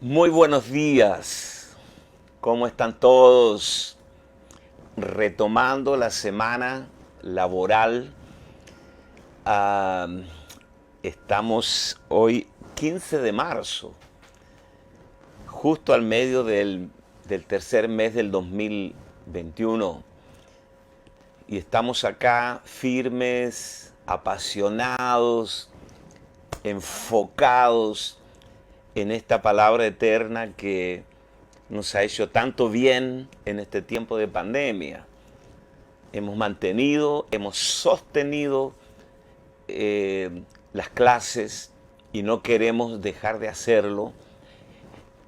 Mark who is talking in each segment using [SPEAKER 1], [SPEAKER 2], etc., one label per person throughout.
[SPEAKER 1] Muy buenos días. ¿Cómo están todos? Retomando la semana laboral. ah, Estamos hoy 15 de marzo, justo al medio del tercer mes del 2021. Y estamos acá firmes, apasionados, enfocados en esta palabra eterna que nos ha hecho tanto bien en este tiempo de pandemia. Hemos mantenido, hemos sostenido las clases y no queremos dejar de hacerlo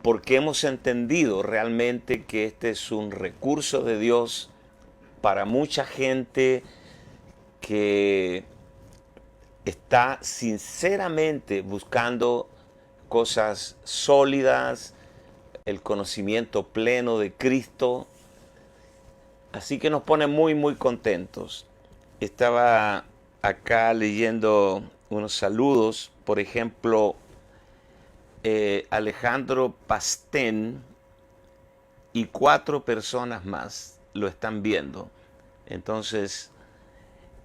[SPEAKER 1] porque hemos entendido realmente que este es un recurso de Dios para mucha gente que está sinceramente buscando cosas sólidas, el conocimiento pleno de Cristo. Así que nos pone muy, muy contentos. Estaba acá leyendo unos saludos. Por ejemplo, Alejandro Pastén y 4 personas más lo están viendo. Entonces,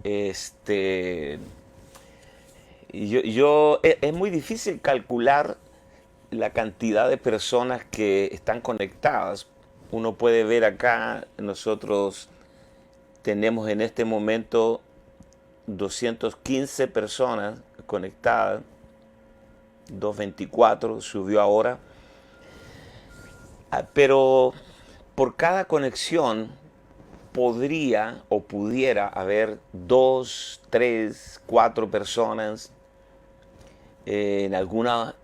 [SPEAKER 1] este, es muy difícil calcular la cantidad de personas que están conectadas. Uno puede ver acá, nosotros tenemos en este momento 215 personas conectadas, 224 subió ahora. Pero por cada conexión podría o pudiera haber 2, 3, 4 personas. En algunas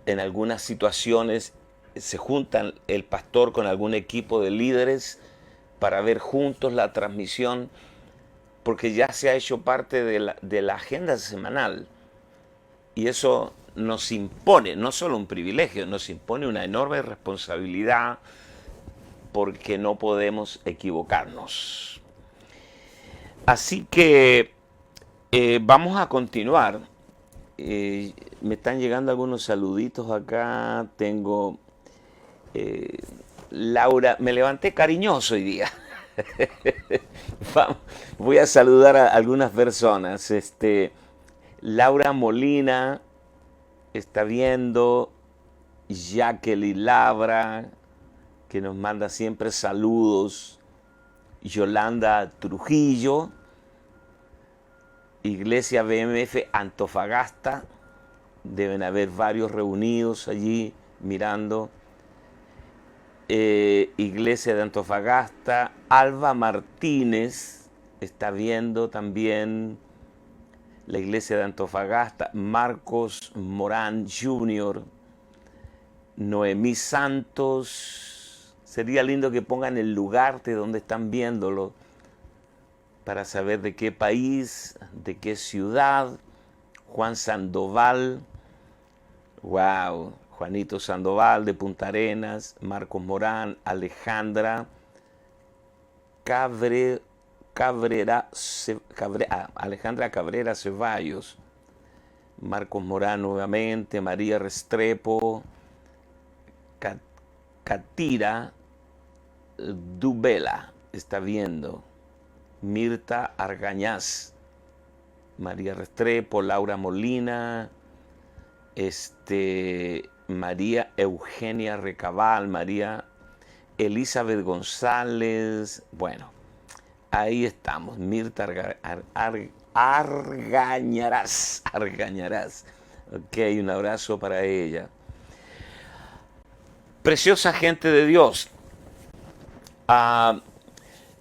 [SPEAKER 1] situaciones se juntan el pastor con algún equipo de líderes para ver juntos la transmisión, porque ya se ha hecho parte de la agenda semanal. Y eso nos impone, no solo un privilegio, nos impone una enorme responsabilidad porque no podemos equivocarnos. Así que vamos a continuar. Me están llegando algunos saluditos acá. Tengo Laura, me levanté cariñoso hoy día. Voy a saludar a algunas personas. Laura Molina está viendo, Jacqueline Labra, que nos manda siempre saludos, Yolanda Trujillo, Iglesia BMF Antofagasta, deben haber varios reunidos allí mirando. Iglesia de Antofagasta, Alba Martínez está viendo también la Iglesia de Antofagasta, Marcos Morán Jr., Noemí Santos. Sería lindo que pongan el lugar de donde están viéndolo para saber de qué país, de qué ciudad. Juan Sandoval, wow, Juanito Sandoval de Punta Arenas, Marcos Morán, Alejandra Alejandra Cabrera Ceballos, Marcos Morán nuevamente, María Restrepo, Catira Dubela está viendo, Mirta Argañaz, María Restrepo, Laura Molina, María Eugenia Recabal, María Elizabeth González. Bueno, ahí estamos. Mirta Argañarás. Argañarás. Ok, un abrazo para ella. Preciosa gente de Dios. Ah,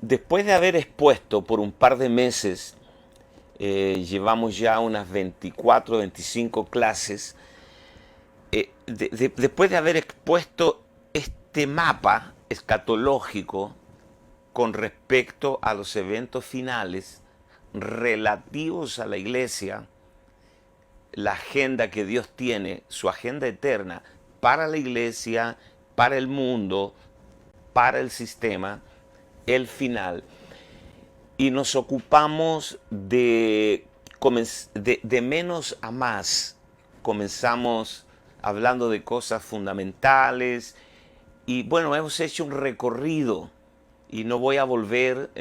[SPEAKER 1] Después de haber expuesto por un par de meses, llevamos ya unas 24, 25 clases. Después de haber expuesto este mapa escatológico con respecto a los eventos finales relativos a la iglesia, la agenda que Dios tiene, su agenda eterna para la iglesia, para el mundo, para el sistema, el final. Y nos ocupamos de menos a más. Comenzamos hablando de cosas fundamentales. Y bueno, hemos hecho un recorrido y no voy a volver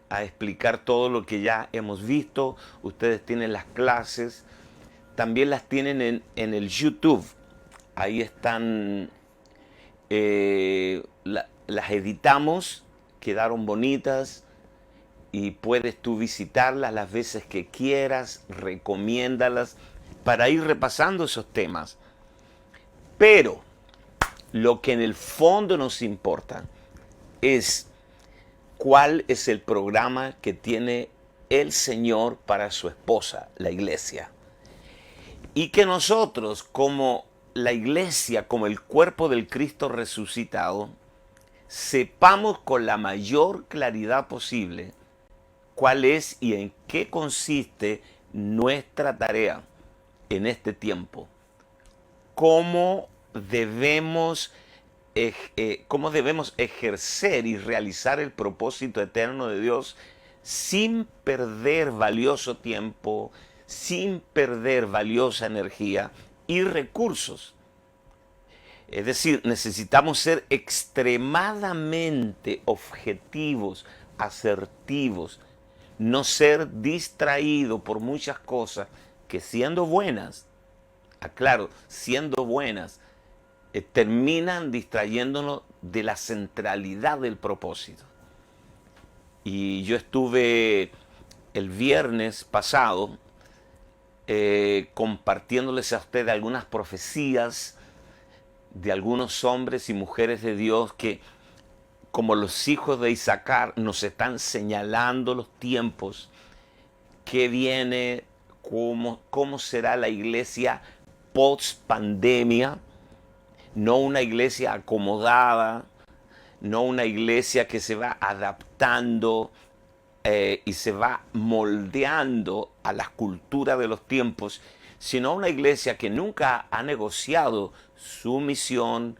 [SPEAKER 1] a explicar todo lo que ya hemos visto. Ustedes tienen las clases, también las tienen en el YouTube. Ahí están, las editamos, quedaron bonitas y puedes tú visitarlas las veces que quieras, recomiéndalas para ir repasando esos temas. Pero lo que en el fondo nos importa es cuál es el programa que tiene el Señor para su esposa, la iglesia. Y que nosotros, como la iglesia, como el cuerpo del Cristo resucitado, sepamos con la mayor claridad posible cuál es y en qué consiste nuestra tarea en este tiempo. Cómo debemos ejercer y realizar el propósito eterno de Dios sin perder valioso tiempo, sin perder valiosa energía y recursos. Es decir, necesitamos ser extremadamente objetivos, asertivos, no ser distraídos por muchas cosas que, siendo buenas, aclaro, siendo buenas, terminan distrayéndonos de la centralidad del propósito. Y yo estuve el viernes pasado compartiéndoles a ustedes algunas profecías de algunos hombres y mujeres de Dios que, como los hijos de Isaacar, nos están señalando los tiempos que viene, cómo será la iglesia post pandemia. No una iglesia acomodada, no una iglesia que se va adaptando y se va moldeando a la cultura de los tiempos, sino una iglesia que nunca ha negociado su misión,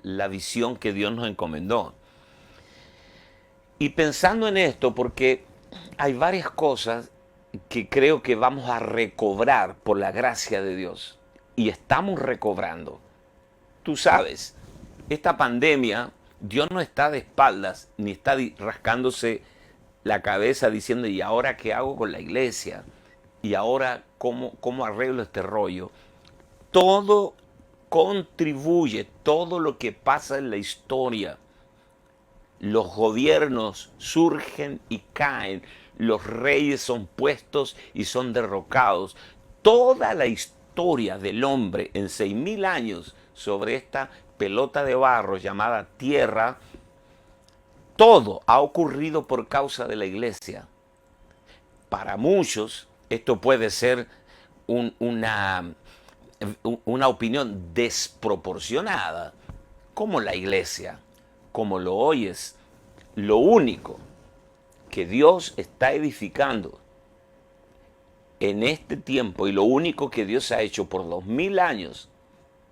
[SPEAKER 1] la visión que Dios nos encomendó. Y pensando en esto, porque hay varias cosas que creo que vamos a recobrar por la gracia de Dios, y estamos recobrando. Tú sabes, esta pandemia, Dios no está de espaldas, ni está rascándose la cabeza diciendo, ¿y ahora qué hago con la iglesia? ¿Y ahora cómo arreglo este rollo? Todo contribuye, todo lo que pasa en la historia. Los gobiernos surgen y caen, los reyes son puestos y son derrocados. Toda la historia del hombre en 6.000 años sobre esta pelota de barro llamada tierra, todo ha ocurrido por causa de la iglesia. Para muchos esto puede ser una opinión desproporcionada, como la iglesia, como lo oyes. Lo único que Dios está edificando en este tiempo y lo único que Dios ha hecho por 2000 años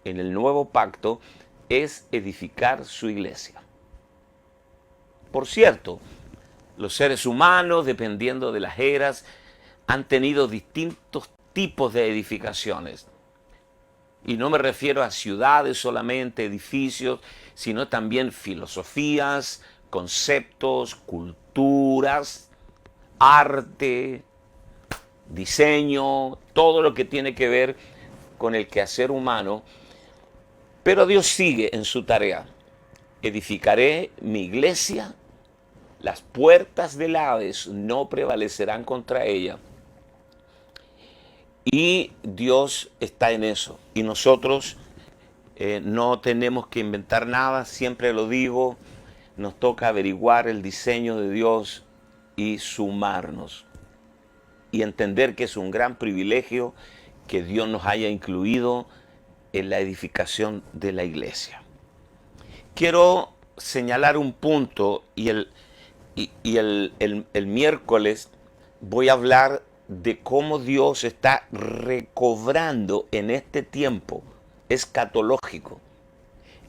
[SPEAKER 1] en el nuevo pacto es edificar su iglesia. Por cierto, los seres humanos, dependiendo de las eras, han tenido distintos tipos de edificaciones. Y no me refiero a ciudades solamente, edificios, sino también filosofías, conceptos, culturas, arte, diseño, todo lo que tiene que ver con el quehacer humano. Pero Dios sigue en su tarea. Edificaré mi iglesia, las puertas del Hades no prevalecerán contra ella. Y Dios está en eso. Y nosotros no tenemos que inventar nada, siempre lo digo, nos toca averiguar el diseño de Dios y sumarnos. Y entender que es un gran privilegio que Dios nos haya incluido en la edificación de la iglesia. Quiero señalar un punto y el miércoles voy a hablar de cómo Dios está recobrando en este tiempo escatológico,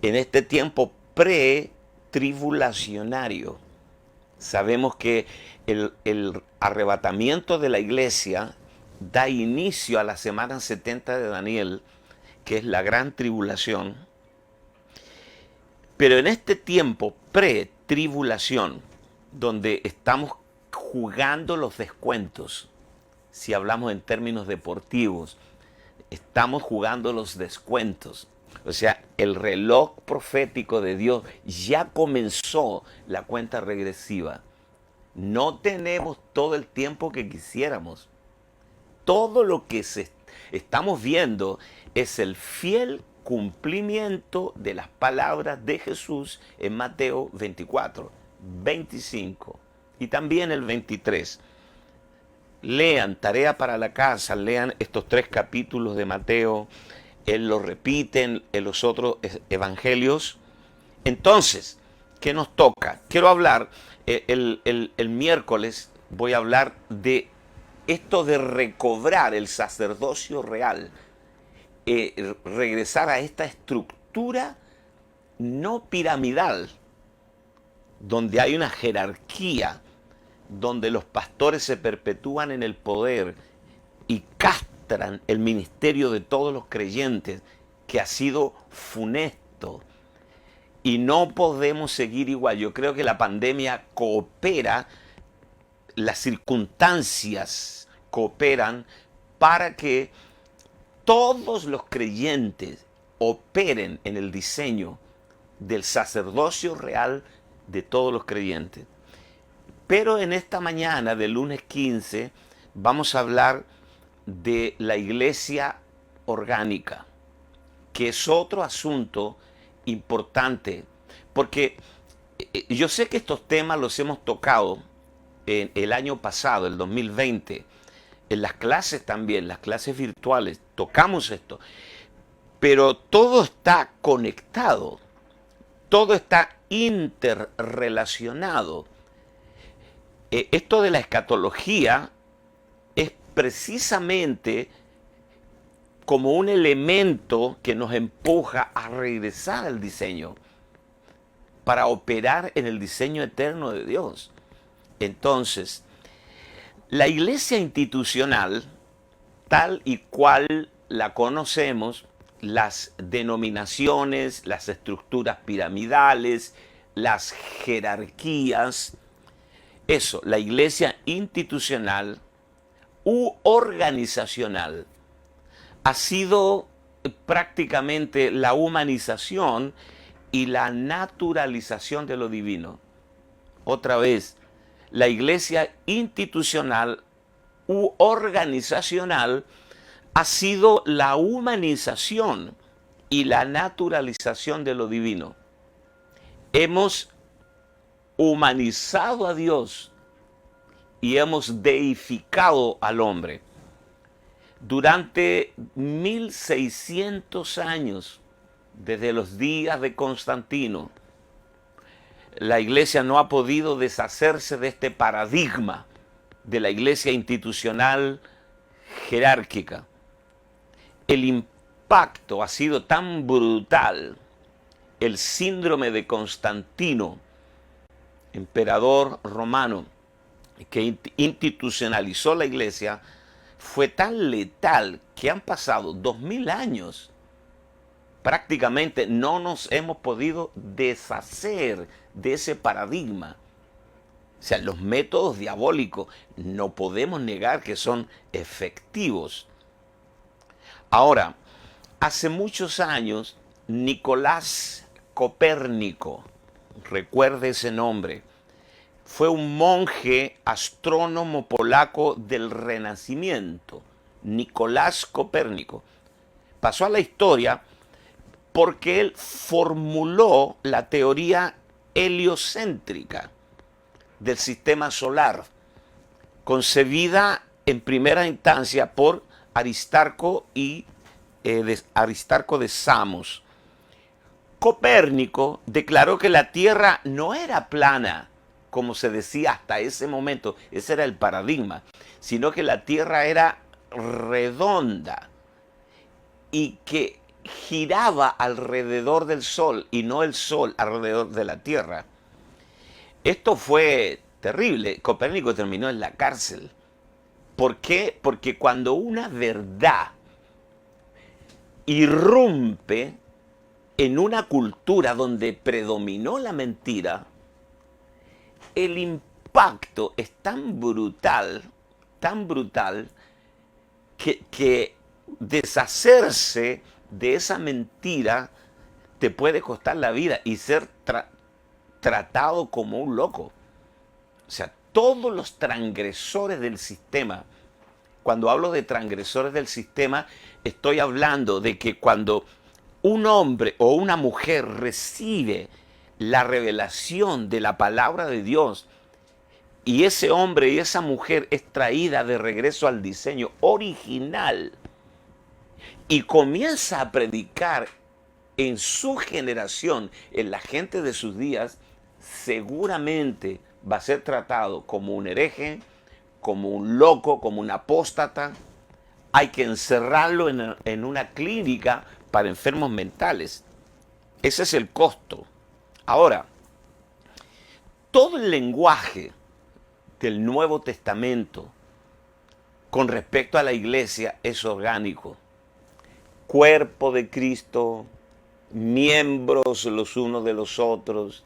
[SPEAKER 1] en este tiempo pre-tribulacionario. Sabemos que el arrebatamiento de la iglesia da inicio a la semana 70 de Daniel, que es la gran tribulación. Pero en este tiempo pre-tribulación, donde estamos jugando los descuentos, si hablamos en términos deportivos, estamos jugando los descuentos. O sea, el reloj profético de Dios ya comenzó la cuenta regresiva. No tenemos todo el tiempo que quisiéramos. Todo lo que estamos viendo es el fiel cumplimiento de las palabras de Jesús en Mateo 24, 25 y también el 23. Lean, tarea para la casa, lean estos 3 capítulos de Mateo. Él lo repite en los otros evangelios. Entonces, ¿qué nos toca? Quiero hablar, el miércoles voy a hablar de esto de recobrar el sacerdocio real, regresar a esta estructura no piramidal, donde hay una jerarquía, donde los pastores se perpetúan en el poder y castran el ministerio de todos los creyentes, que ha sido funesto. Y no podemos seguir igual. Yo creo que la pandemia coopera, las circunstancias cooperan para que todos los creyentes operen en el diseño del sacerdocio real de todos los creyentes. Pero en esta mañana del lunes 15 vamos a hablar de la iglesia orgánica, que es otro asunto importante, porque yo sé que estos temas los hemos tocado en el año pasado, el 2020, en las clases también, las clases virtuales, tocamos esto, pero todo está conectado, todo está interrelacionado. Esto de la escatología es precisamente como un elemento que nos empuja a regresar al diseño para operar en el diseño eterno de Dios. Entonces, la iglesia institucional, tal y cual la conocemos, las denominaciones, las estructuras piramidales, las jerarquías, eso, la iglesia institucional u organizacional, ha sido prácticamente la humanización y la naturalización de lo divino. Otra vez, la iglesia institucional u organizacional ha sido la humanización y la naturalización de lo divino. Hemos humanizado a Dios y hemos deificado al hombre. Durante 1600 años, desde los días de Constantino, la iglesia no ha podido deshacerse de este paradigma de la iglesia institucional jerárquica. El impacto ha sido tan brutal. El síndrome de Constantino, emperador romano, que institucionalizó la iglesia, fue tan letal que han pasado 2000 años. Prácticamente no nos hemos podido deshacer de ese paradigma. O sea, los métodos diabólicos no podemos negar que son efectivos. Ahora, hace muchos años, Nicolás Copérnico, recuerde ese nombre, fue un monje astrónomo polaco del Renacimiento, Nicolás Copérnico. Pasó a la historia porque él formuló la teoría heliocéntrica del sistema solar, concebida en primera instancia por Aristarco Aristarco de Samos. Copérnico declaró que la Tierra no era plana, como se decía hasta ese momento, ese era el paradigma, sino que la Tierra era redonda y que giraba alrededor del Sol y no el Sol alrededor de la Tierra. Esto fue terrible. Copérnico terminó en la cárcel. ¿Por qué? Porque cuando una verdad irrumpe en una cultura donde predominó la mentira, el impacto es tan brutal, que deshacerse de esa mentira te puede costar la vida y ser tratado como un loco. O sea, todos los transgresores del sistema, cuando hablo de transgresores del sistema, estoy hablando de que cuando un hombre o una mujer recibe la revelación de la palabra de Dios y ese hombre y esa mujer es traída de regreso al diseño original y comienza a predicar en su generación, en la gente de sus días, seguramente va a ser tratado como un hereje, como un loco, como un apóstata. Hay que encerrarlo en una clínica para enfermos mentales. Ese es el costo. Ahora, todo el lenguaje del Nuevo Testamento con respecto a la iglesia es orgánico. Cuerpo de Cristo, miembros los unos de los otros,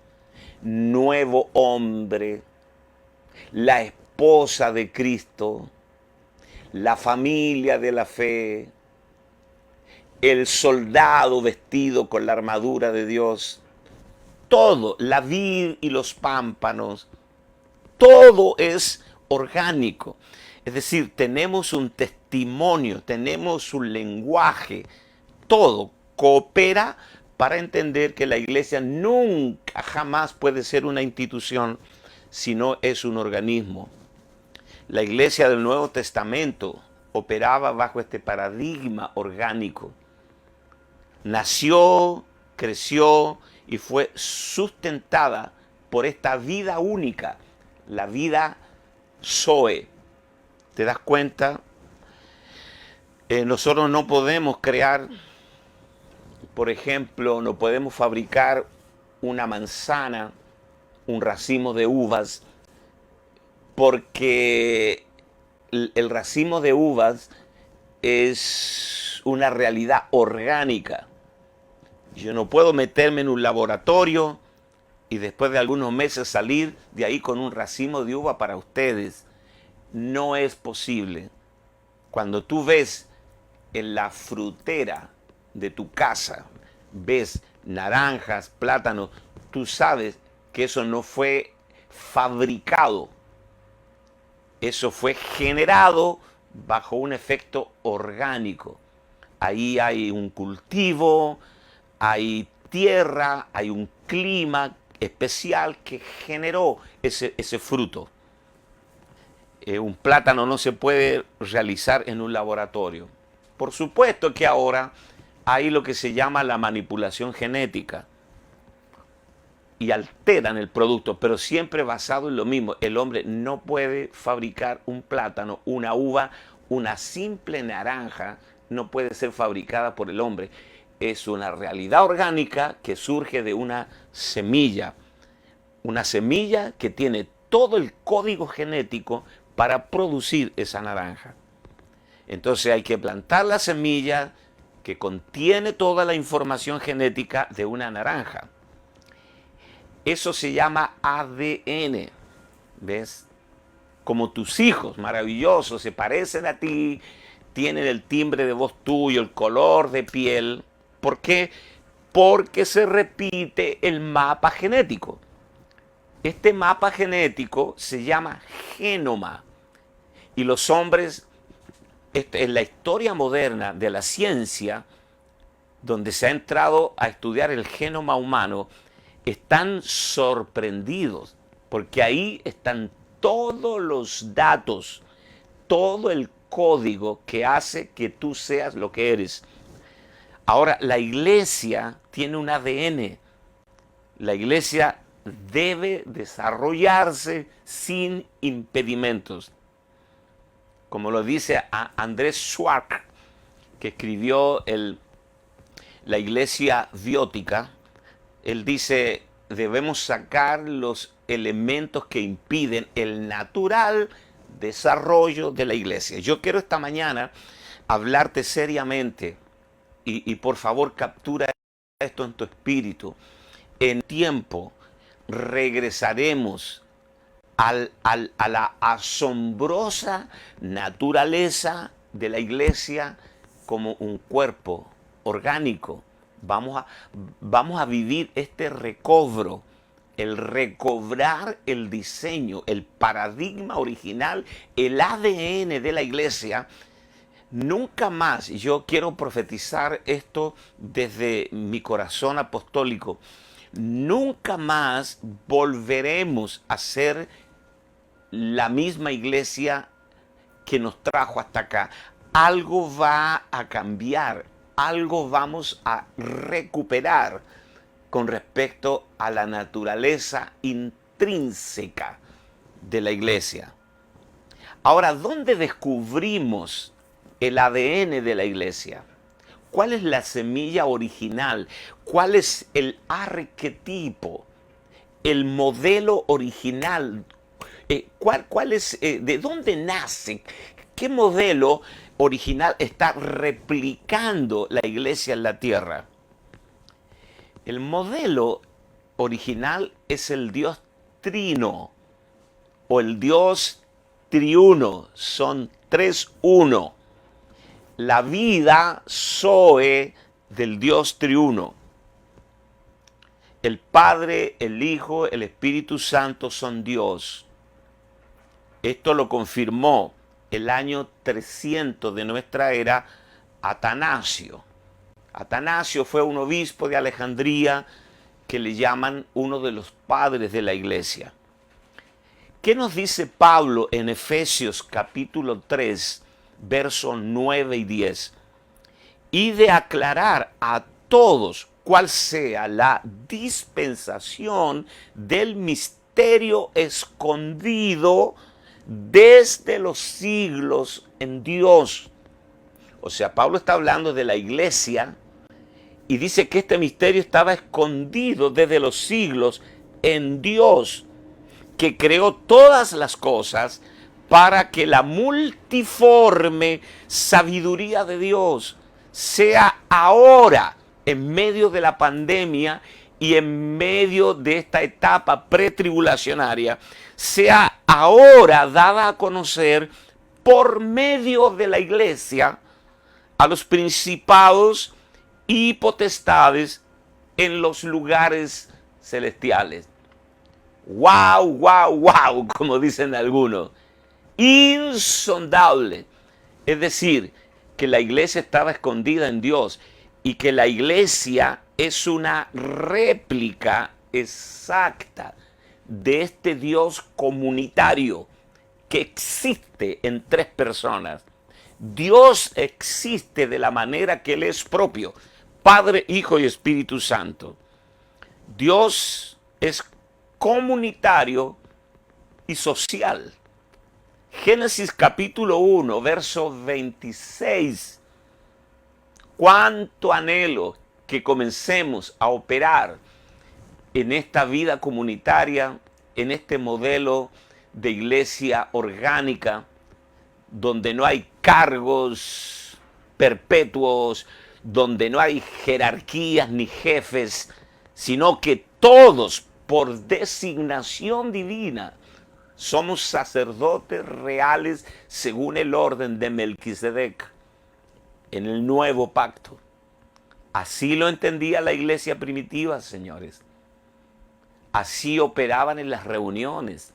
[SPEAKER 1] nuevo hombre, la esposa de Cristo, la familia de la fe, el soldado vestido con la armadura de Dios, todo, la vid y los pámpanos, todo es orgánico. Es decir, tenemos un testimonio, tenemos un lenguaje, todo coopera para entender que la iglesia nunca, jamás puede ser una institución, sino es un organismo. La iglesia del Nuevo Testamento operaba bajo este paradigma orgánico. Nació, creció y fue sustentada por esta vida única, la vida Zoe. ¿Te das cuenta? Nosotros no podemos crear, por ejemplo, no podemos fabricar una manzana, un racimo de uvas, porque el racimo de uvas es una realidad orgánica. Yo no puedo meterme en un laboratorio y después de algunos meses salir de ahí con un racimo de uva para ustedes. No es posible. Cuando tú ves en la frutera de tu casa, ves naranjas, plátanos, tú sabes que eso no fue fabricado. Eso fue generado bajo un efecto orgánico. Ahí hay un cultivo, hay tierra, hay un clima especial que generó ese fruto. Un plátano no se puede realizar en un laboratorio. Por supuesto que ahora hay lo que se llama la manipulación genética y alteran el producto, pero siempre basado en lo mismo. El hombre no puede fabricar un plátano, una uva, una simple naranja no puede ser fabricada por el hombre. Es una realidad orgánica que surge de una semilla que tiene todo el código genético para producir esa naranja. Entonces hay que plantar la semilla que contiene toda la información genética de una naranja. Eso se llama ADN, ¿ves? Como tus hijos, maravillosos, se parecen a ti, tienen el timbre de voz tuyo, el color de piel. ¿Por qué? Porque se repite el mapa genético. Este mapa genético se llama genoma. Y los hombres, en la historia moderna de la ciencia, donde se ha entrado a estudiar el genoma humano, están sorprendidos, porque ahí están todos los datos, todo el código que hace que tú seas lo que eres. Ahora, la iglesia tiene un ADN. La iglesia debe desarrollarse sin impedimentos. Como lo dice Andrés Schwartz, que escribió la iglesia biótica, él dice, debemos sacar los elementos que impiden el natural desarrollo de la iglesia. Yo quiero esta mañana hablarte seriamente y por favor captura esto en tu espíritu. En tiempo regresaremos a la asombrosa naturaleza de la iglesia como un cuerpo orgánico. Vamos a vivir este recobro, el recobrar el diseño, el paradigma original, el ADN de la iglesia. Nunca más, yo quiero profetizar esto desde mi corazón apostólico, nunca más volveremos a ser la misma iglesia que nos trajo hasta acá. Algo va a cambiar, algo vamos a recuperar con respecto a la naturaleza intrínseca de la iglesia. Ahora, ¿dónde descubrimos el ADN de la iglesia? ¿Cuál es la semilla original? ¿Cuál es el arquetipo? El modelo original. ¿Cuál es, de dónde nace? ¿Qué modelo original está replicando la iglesia en la tierra? El modelo original es el Dios trino o el Dios triuno. Son tres uno. La vida Zoe del Dios triuno. El Padre, el Hijo, el Espíritu Santo son Dios. Esto lo confirmó el año 300 de nuestra era Atanasio. Atanasio fue un obispo de Alejandría que le llaman uno de los padres de la iglesia. ¿Qué nos dice Pablo en Efesios capítulo 3, versos 9 y 10? Y de aclarar a todos cuál sea la dispensación del misterio escondido desde los siglos en Dios. O sea, Pablo está hablando de la iglesia y dice que este misterio estaba escondido desde los siglos en Dios, que creó todas las cosas para que la multiforme sabiduría de Dios sea ahora, en medio de la pandemia y en medio de esta etapa pretribulacionaria, sea ahora dada a conocer por medio de la iglesia a los principados y potestades en los lugares celestiales. ¡Wow, wow, wow! Como dicen algunos. Insondable. Es decir, que la iglesia estaba escondida en Dios y que la iglesia es una réplica exacta de este Dios comunitario que existe en tres personas. Dios existe de la manera que Él es propio, Padre, Hijo y Espíritu Santo. Dios es comunitario y social. Génesis capítulo 1, verso 26. Cuánto anhelo que comencemos a operar en esta vida comunitaria, en este modelo de iglesia orgánica, donde no hay cargos perpetuos, donde no hay jerarquías ni jefes, sino que todos, por designación divina, somos sacerdotes reales según el orden de Melquisedec en el nuevo pacto. Así lo entendía la iglesia primitiva, señores. Así operaban en las reuniones.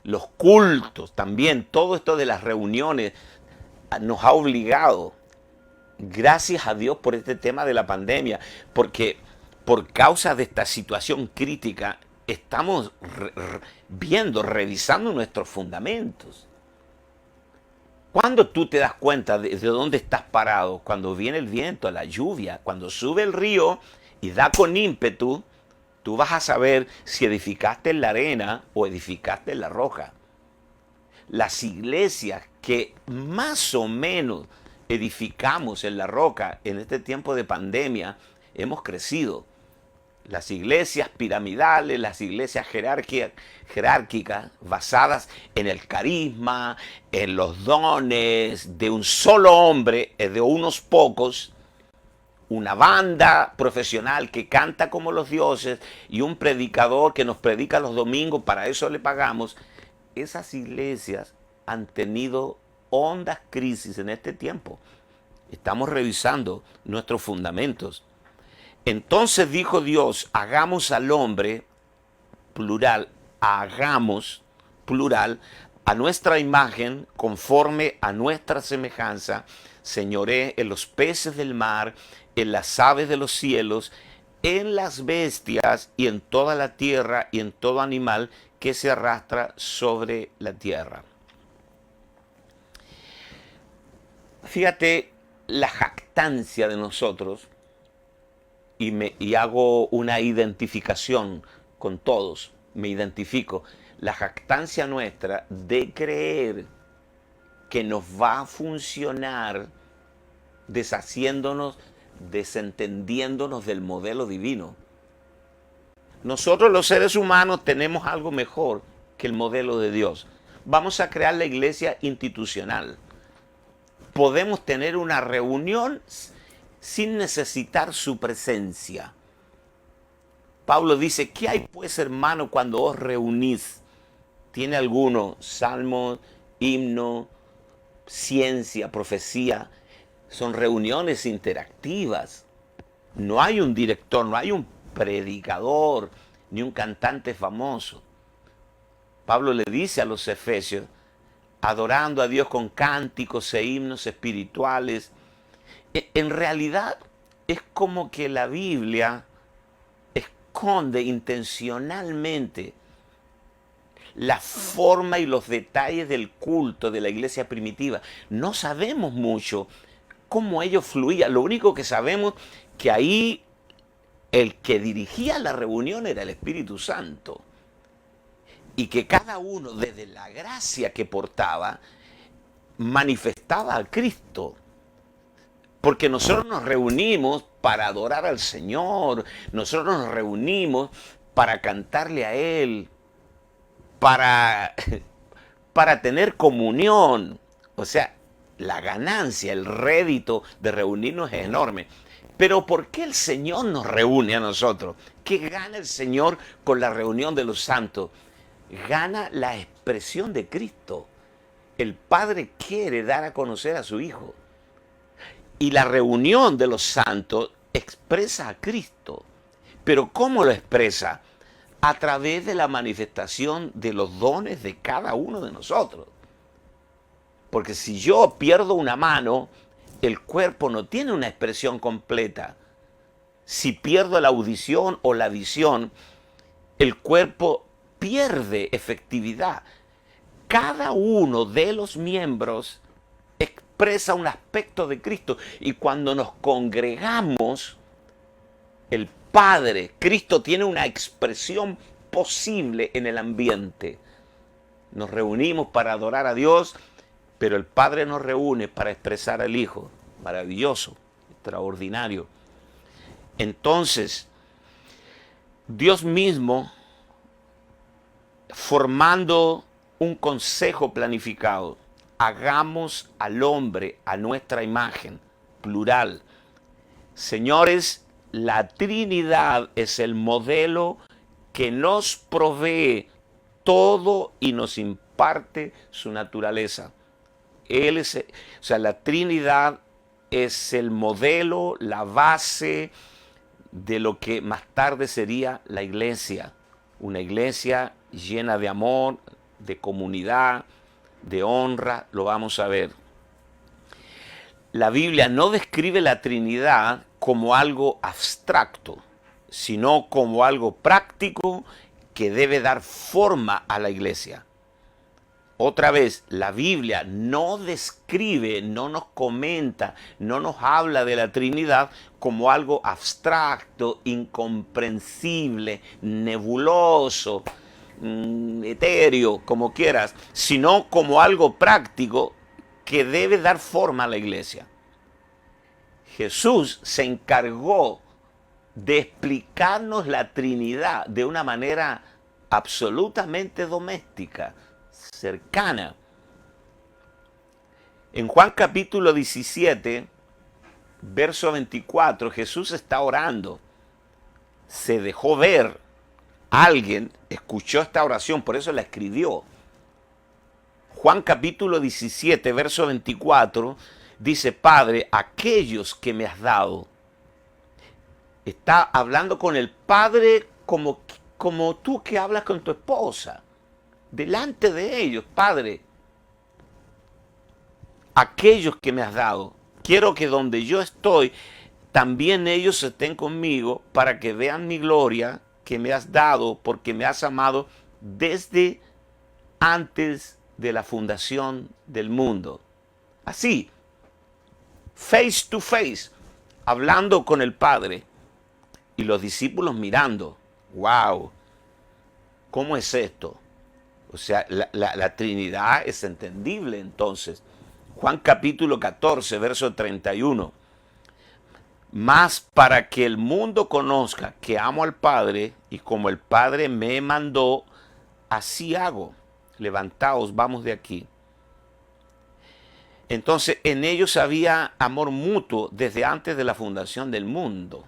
[SPEAKER 1] Los cultos también, todo esto de las reuniones nos ha obligado, gracias a Dios por este tema de la pandemia, porque por causa de esta situación crítica estamos revisando nuestros fundamentos. Cuando tú te das cuenta de dónde estás parado, cuando viene el viento, la lluvia, cuando sube el río y da con ímpetu, tú vas a saber si edificaste en la arena o edificaste en la roca. Las iglesias que más o menos edificamos en la roca en este tiempo de pandemia, hemos crecido. Las iglesias piramidales, las iglesias jerárquicas, basadas en el carisma, en los dones de un solo hombre, de unos pocos, una banda profesional que canta como los dioses y un predicador que nos predica los domingos, para eso le pagamos. Esas iglesias han tenido hondas crisis en este tiempo. Estamos revisando nuestros fundamentos. Entonces dijo Dios, hagamos al hombre, plural, hagamos, plural, a nuestra imagen, conforme a nuestra semejanza, señoré en los peces del mar, en las aves de los cielos, en las bestias y en toda la tierra y en todo animal que se arrastra sobre la tierra. Fíjate la jactancia de nosotros, y hago una identificación con todos, me identifico, la jactancia nuestra de creer que nos va a funcionar deshaciéndonos, desentendiéndonos del modelo divino. Nosotros los seres humanos tenemos algo mejor que el modelo de Dios. Vamos a crear la iglesia institucional. Podemos tener una reunión sin necesitar su presencia. Pablo dice, ¿qué hay pues, hermano, cuando os reunís? ¿Tiene alguno salmo, himno, ciencia, profecía? Son reuniones interactivas. No hay un director, no hay un predicador, ni un cantante famoso. Pablo le dice a los efesios, adorando a Dios con cánticos e himnos espirituales. En realidad es como que la Biblia esconde intencionalmente la forma y los detalles del culto de la iglesia primitiva. No sabemos mucho cómo ello fluía. Lo único que sabemos que ahí el que dirigía la reunión era el Espíritu Santo. Y que cada uno, desde la gracia que portaba, manifestaba a Cristo. Porque nosotros nos reunimos para adorar al Señor, nosotros nos reunimos para cantarle a Él, para tener comunión. O sea, la ganancia, el rédito de reunirnos es enorme. Pero ¿por qué el Señor nos reúne a nosotros? ¿Qué gana el Señor con la reunión de los santos? Gana la expresión de Cristo. El Padre quiere dar a conocer a su Hijo. Y la reunión de los santos expresa a Cristo. Pero ¿cómo lo expresa? A través de la manifestación de los dones de cada uno de nosotros. Porque si yo pierdo una mano, el cuerpo no tiene una expresión completa. Si pierdo la audición o la visión, el cuerpo pierde efectividad. Cada uno de los miembros expresa un aspecto de Cristo. Y cuando nos congregamos, el Padre, Cristo tiene una expresión posible en el ambiente. Nos reunimos para adorar a Dios, pero el Padre nos reúne para expresar al Hijo. Maravilloso, extraordinario. Entonces, Dios mismo, formando un consejo planificado, hagamos al hombre a nuestra imagen, plural. Señores, la Trinidad es el modelo que nos provee todo y nos imparte su naturaleza. La Trinidad es el modelo, la base de lo que más tarde sería la iglesia. Una iglesia llena de amor, de comunidad, de honra, lo vamos a ver. La Biblia no describe la Trinidad como algo abstracto, sino como algo práctico que debe dar forma a la iglesia. Otra vez, la Biblia no describe, no nos comenta, no nos habla de la Trinidad como algo abstracto, incomprensible, nebuloso, etéreo, como quieras, sino como algo práctico que debe dar forma a la iglesia. Jesús se encargó de explicarnos la Trinidad de una manera absolutamente doméstica, cercana. En Juan capítulo 17, verso 24, Jesús está orando. Se dejó ver, alguien escuchó esta oración, por eso la escribió. Juan capítulo 17, verso 24, dice: Padre, aquellos que me has dado. Está hablando con el Padre como tú que hablas con tu esposa. Delante de ellos: Padre, aquellos que me has dado, quiero que donde yo estoy, también ellos estén conmigo para que vean mi gloria que me has dado, porque me has amado desde antes de la fundación del mundo. Así, face to face, hablando con el Padre y los discípulos mirando. ¡Wow! ¿Cómo es esto? O sea, la Trinidad es entendible entonces. Juan capítulo 14, verso 31. Mas para que el mundo conozca que amo al Padre, y como el Padre me mandó, así hago. Levantaos, vamos de aquí. Entonces, en ellos había amor mutuo desde antes de la fundación del mundo.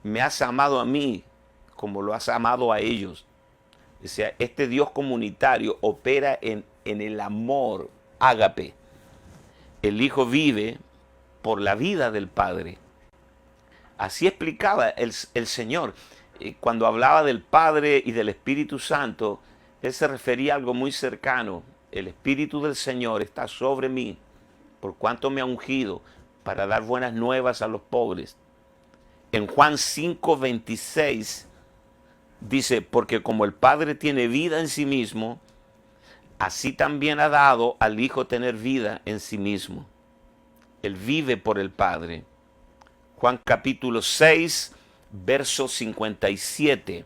[SPEAKER 1] Me has amado a mí como lo has amado a ellos. O sea, este Dios comunitario opera en el amor ágape. El Hijo vive por la vida del Padre. Así explicaba el Señor. Cuando hablaba del Padre y del Espíritu Santo, Él se refería a algo muy cercano. El Espíritu del Señor está sobre mí, por cuanto me ha ungido para dar buenas nuevas a los pobres. En Juan 5:26 dice: porque como el Padre tiene vida en sí mismo, así también ha dado al Hijo tener vida en sí mismo. Él vive por el Padre. Juan capítulo 6, verso 57.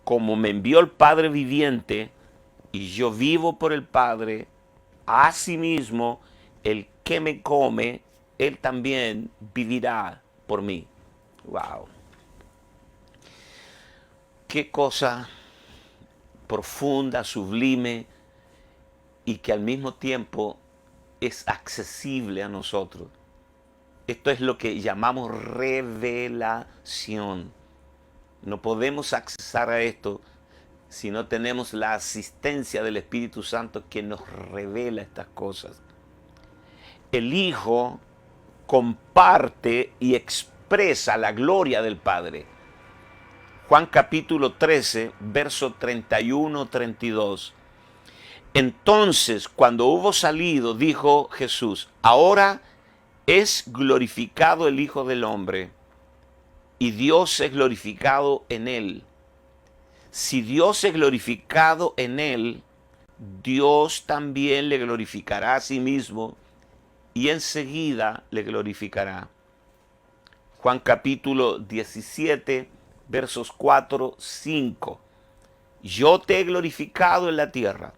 [SPEAKER 1] Como me envió el Padre viviente, y yo vivo por el Padre, asimismo, el que me come, él también vivirá por mí. Wow. Qué cosa profunda, sublime, y que al mismo tiempo es accesible a nosotros. Esto es lo que llamamos revelación. No podemos accesar a esto si no tenemos la asistencia del Espíritu Santo que nos revela estas cosas. El Hijo comparte y expresa la gloria del Padre. Juan capítulo 13, verso 31-32. Entonces, cuando hubo salido, dijo Jesús: ahora es glorificado el Hijo del Hombre, y Dios es glorificado en él. Si Dios es glorificado en él, Dios también le glorificará a sí mismo, y enseguida le glorificará. Juan capítulo 17, versos 4-5. Yo te he glorificado en la tierra.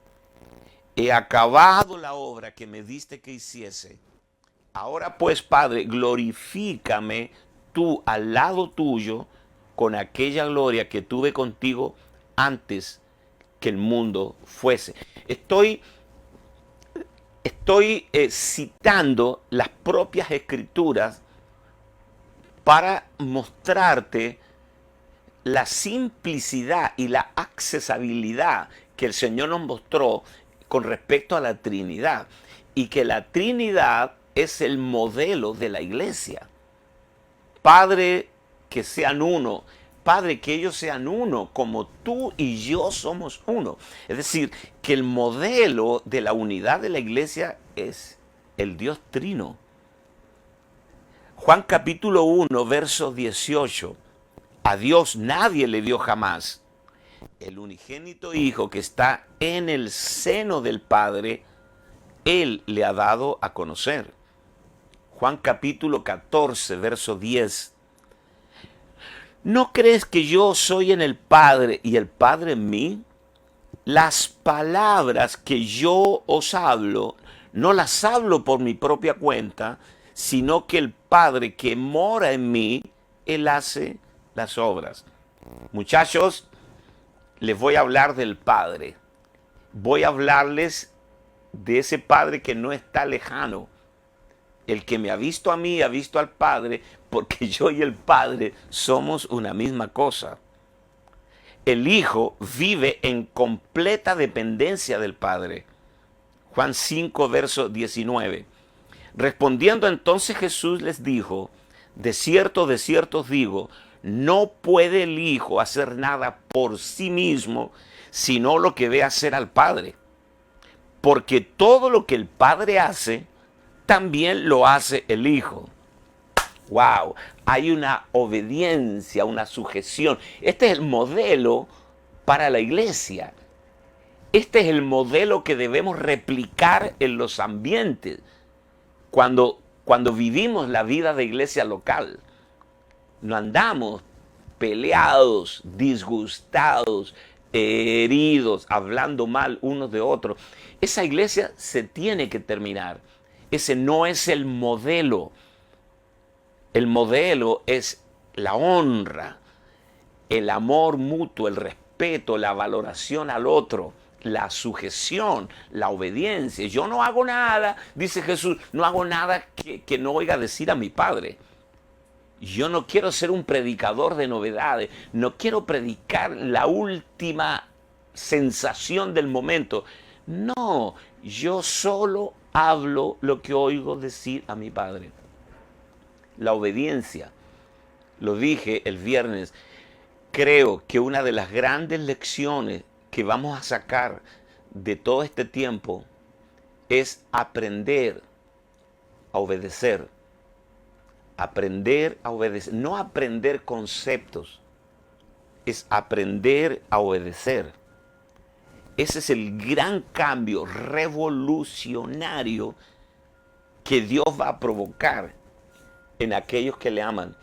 [SPEAKER 1] He acabado la obra que me diste que hiciese. Ahora pues, Padre, glorifícame tú al lado tuyo con aquella gloria que tuve contigo antes que el mundo fuese. Estoy citando las propias escrituras para mostrarte la simplicidad y la accesibilidad que el Señor nos mostró con respecto a la Trinidad, y que la Trinidad es el modelo de la iglesia. Padre, que sean uno. Padre, que ellos sean uno, como tú y yo somos uno. Es decir, que el modelo de la unidad de la iglesia es el Dios Trino. Juan capítulo 1, verso 18. A Dios nadie le dio jamás. El unigénito Hijo que está en el seno del Padre, Él le ha dado a conocer. Juan capítulo 14, verso 10. ¿No crees que yo soy en el Padre y el Padre en mí? Las palabras que yo os hablo, no las hablo por mi propia cuenta, sino que el Padre que mora en mí, Él hace las obras. Muchachos, les voy a hablar del Padre. Voy a hablarles de ese Padre que no está lejano. El que me ha visto a mí ha visto al Padre, porque yo y el Padre somos una misma cosa. El Hijo vive en completa dependencia del Padre. Juan 5, verso 19. Respondiendo entonces Jesús les dijo, de cierto os digo, no puede el Hijo hacer nada por sí mismo, sino lo que ve hacer al Padre. Porque todo lo que el Padre hace, también lo hace el Hijo. ¡Wow! Hay una obediencia, una sujeción. Este es el modelo para la iglesia. Este es el modelo que debemos replicar en los ambientes cuando vivimos la vida de iglesia local. No andamos peleados, disgustados, heridos, hablando mal unos de otros. Esa iglesia se tiene que terminar. Ese no es el modelo. El modelo es la honra, el amor mutuo, el respeto, la valoración al otro, la sujeción, la obediencia. Yo no hago nada, dice Jesús, no hago nada que no oiga decir a mi Padre. Yo no quiero ser un predicador de novedades, no quiero predicar la última sensación del momento. No, yo solo hablo lo que oigo decir a mi Padre. La obediencia, lo dije el viernes, creo que una de las grandes lecciones que vamos a sacar de todo este tiempo es aprender a obedecer. Aprender a obedecer, no aprender conceptos, es aprender a obedecer. Ese es el gran cambio revolucionario que Dios va a provocar en aquellos que le aman.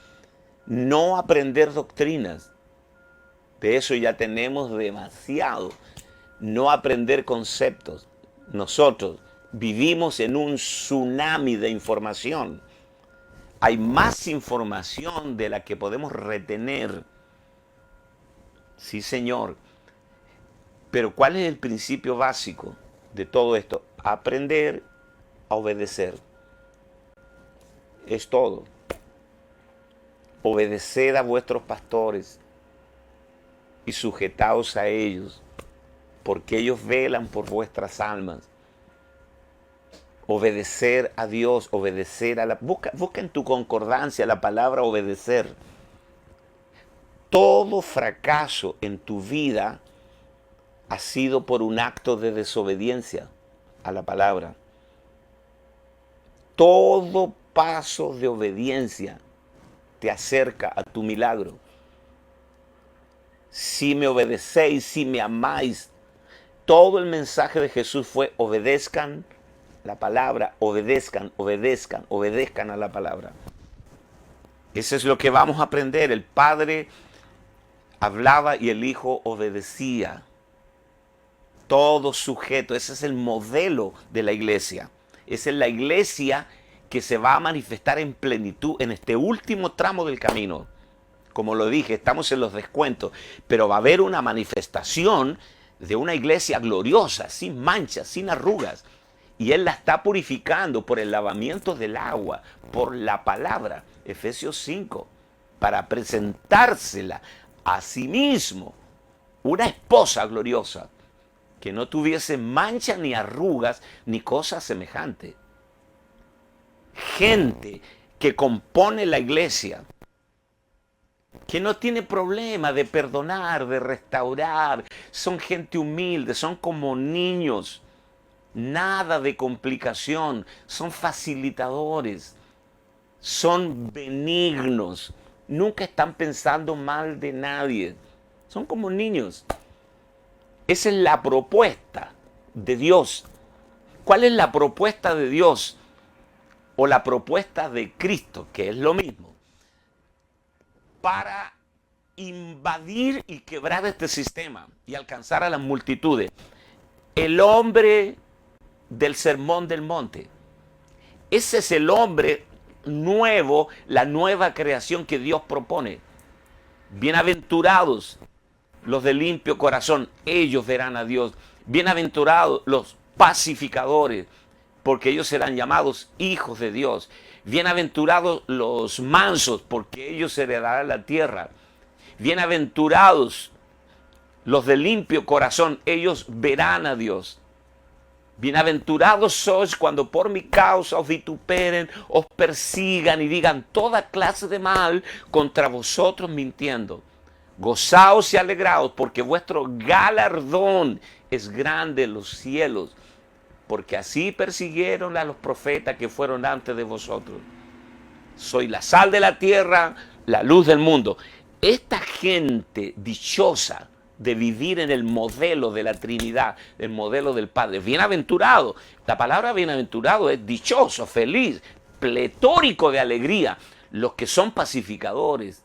[SPEAKER 1] No aprender doctrinas, de eso ya tenemos demasiado. No aprender conceptos. Nosotros vivimos en un tsunami de información. Hay más información de la que podemos retener. Sí, Señor. Pero ¿cuál es el principio básico de todo esto? Aprender a obedecer. Es todo. Obedeced a vuestros pastores y sujetaos a ellos, porque ellos velan por vuestras almas. Obedecer a Dios, obedecer a la... Busca en tu concordancia la palabra obedecer. Todo fracaso en tu vida ha sido por un acto de desobediencia a la palabra. Todo paso de obediencia te acerca a tu milagro. Si me obedecéis, si me amáis, todo el mensaje de Jesús fue obedezcan la palabra, obedezcan, obedezcan, obedezcan a la palabra. Eso es lo que vamos a aprender. El Padre hablaba y el Hijo obedecía. Todo sujeto. Ese es el modelo de la iglesia. Esa es la iglesia que se va a manifestar en plenitud en este último tramo del camino. Como lo dije, estamos en los descuentos, pero va a haber una manifestación de una iglesia gloriosa, sin manchas, sin arrugas. Y Él la está purificando por el lavamiento del agua, por la palabra, Efesios 5, para presentársela a sí mismo, una esposa gloriosa, que no tuviese mancha ni arrugas ni cosa semejante. Gente que compone la iglesia, que no tiene problema de perdonar, de restaurar, son gente humilde, son como niños. Nada de complicación, son facilitadores, son benignos, nunca están pensando mal de nadie, son como niños. Esa es la propuesta de Dios. ¿Cuál es la propuesta de Dios? O la propuesta de Cristo, que es lo mismo, para invadir y quebrar este sistema y alcanzar a las multitudes. El hombre del Sermón del Monte. Ese es el hombre nuevo, la nueva creación que Dios propone. Bienaventurados los de limpio corazón, ellos verán a Dios. Bienaventurados los pacificadores, porque ellos serán llamados hijos de Dios. Bienaventurados los mansos, porque ellos heredarán la tierra. Bienaventurados los de limpio corazón, ellos verán a Dios. Bienaventurados sois cuando por mi causa os vituperen, os persigan y digan toda clase de mal contra vosotros mintiendo. Gozaos y alegraos, porque vuestro galardón es grande en los cielos, porque así persiguieron a los profetas que fueron antes de vosotros. Soy la sal de la tierra, la luz del mundo. Esta gente dichosa de vivir en el modelo de la Trinidad, el modelo del Padre. Bienaventurado. La palabra bienaventurado es dichoso, feliz, pletórico de alegría. Los que son pacificadores,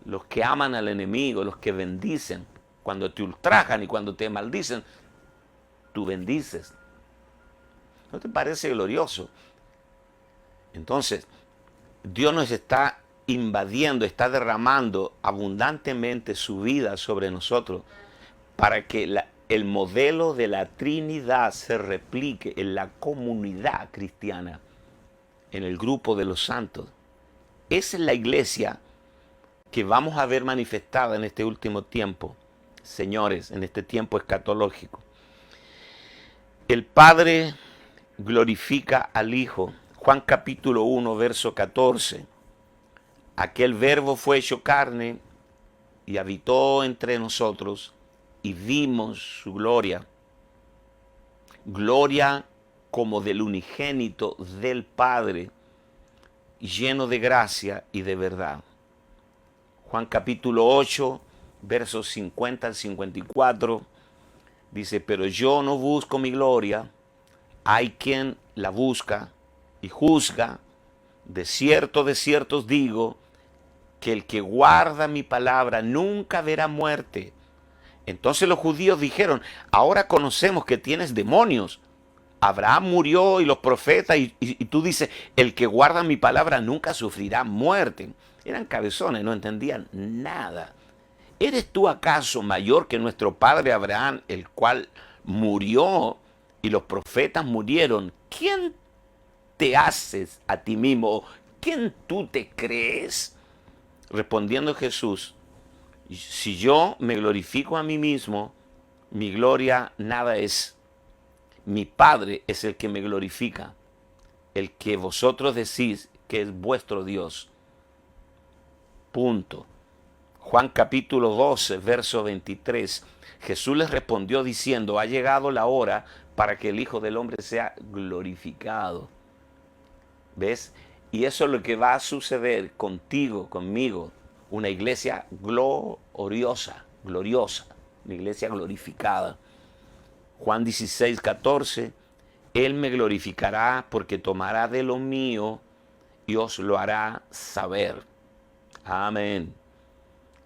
[SPEAKER 1] los que aman al enemigo, los que bendicen. Cuando te ultrajan y cuando te maldicen, tú bendices. ¿No te parece glorioso? Entonces, Dios nos está invadiendo, está derramando abundantemente su vida sobre nosotros para que el modelo de la Trinidad se replique en la comunidad cristiana, en el grupo de los santos. Esa es la iglesia que vamos a ver manifestada en este último tiempo, señores, en este tiempo escatológico. El Padre glorifica al Hijo. Juan capítulo 1, verso 14. Aquel verbo fue hecho carne y habitó entre nosotros y vimos su gloria. Gloria como del unigénito del Padre, lleno de gracia y de verdad. Juan capítulo 8, versos 50 al 54, dice, pero yo no busco mi gloria, hay quien la busca y juzga. De cierto os digo, que el que guarda mi palabra nunca verá muerte. Entonces los judíos dijeron, ahora conocemos que tienes demonios. Abraham murió y los profetas, y tú dices, el que guarda mi palabra nunca sufrirá muerte. Eran cabezones, no entendían nada. ¿Eres tú acaso mayor que nuestro padre Abraham, el cual murió y los profetas murieron? ¿Quién te haces a ti mismo? ¿Quién tú te crees? Respondiendo Jesús, si yo me glorifico a mí mismo, mi gloria nada es. Mi Padre es el que me glorifica, el que vosotros decís que es vuestro Dios. Punto. Juan capítulo 12, verso 23. Jesús les respondió diciendo, ha llegado la hora para que el Hijo del Hombre sea glorificado. ¿Ves? Y eso es lo que va a suceder contigo, conmigo. Una iglesia gloriosa, una iglesia glorificada. Juan 16, 14. Él me glorificará porque tomará de lo mío y os lo hará saber. Amén.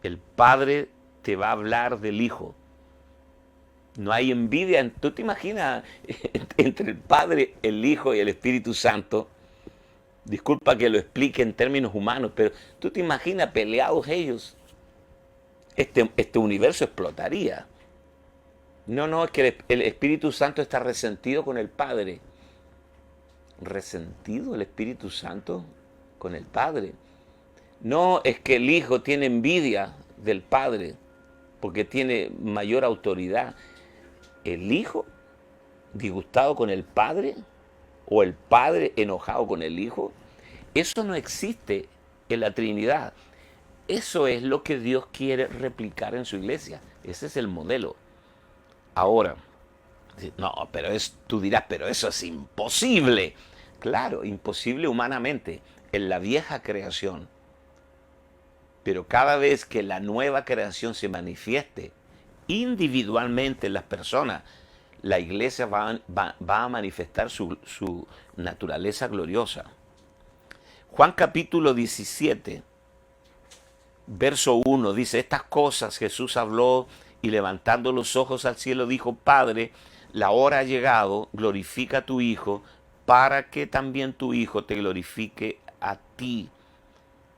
[SPEAKER 1] El Padre te va a hablar del Hijo. No hay envidia. ¿Tú te imaginas entre el Padre, el Hijo y el Espíritu Santo? Disculpa que lo explique en términos humanos, pero tú te imaginas peleados ellos. Este universo explotaría. No, es que el Espíritu Santo está resentido con el Padre. ¿Resentido el Espíritu Santo con el Padre? No, es que el Hijo tiene envidia del Padre porque tiene mayor autoridad. ¿El Hijo disgustado con el Padre? ¿O el Padre enojado con el Hijo? Eso no existe en la Trinidad. Eso es lo que Dios quiere replicar en su iglesia. Ese es el modelo. Ahora, no, tú dirás, pero eso es imposible. Claro, imposible humanamente en la vieja creación. Pero cada vez que la nueva creación se manifieste individualmente en las personas, la iglesia va a manifestar su naturaleza gloriosa. Juan capítulo 17, verso 1 dice, estas cosas Jesús habló y levantando los ojos al cielo dijo, Padre, la hora ha llegado, glorifica a tu Hijo, para que también tu Hijo te glorifique a ti.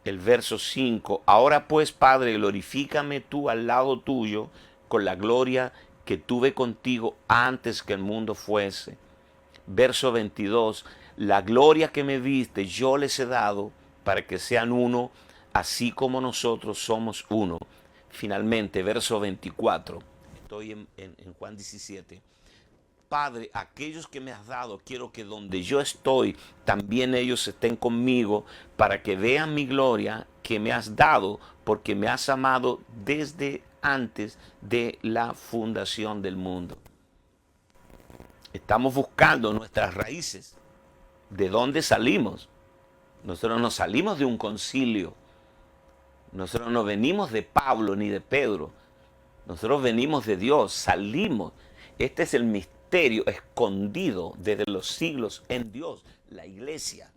[SPEAKER 1] El verso 5, ahora pues, Padre, glorifícame tú al lado tuyo con la gloria que tuve contigo antes que el mundo fuese. Verso 22, la gloria que me diste yo les he dado para que sean uno, así como nosotros somos uno. Finalmente, verso 24, estoy en Juan 17. Padre, aquellos que me has dado, quiero que donde yo estoy, también ellos estén conmigo, para que vean mi gloria que me has dado, porque me has amado desde antes de la fundación del mundo. Estamos buscando nuestras raíces. ¿De dónde salimos? Nosotros no salimos de un concilio. Nosotros no venimos de Pablo ni de Pedro. Nosotros venimos de Dios, salimos. Este es el misterio escondido desde los siglos en Dios, la iglesia.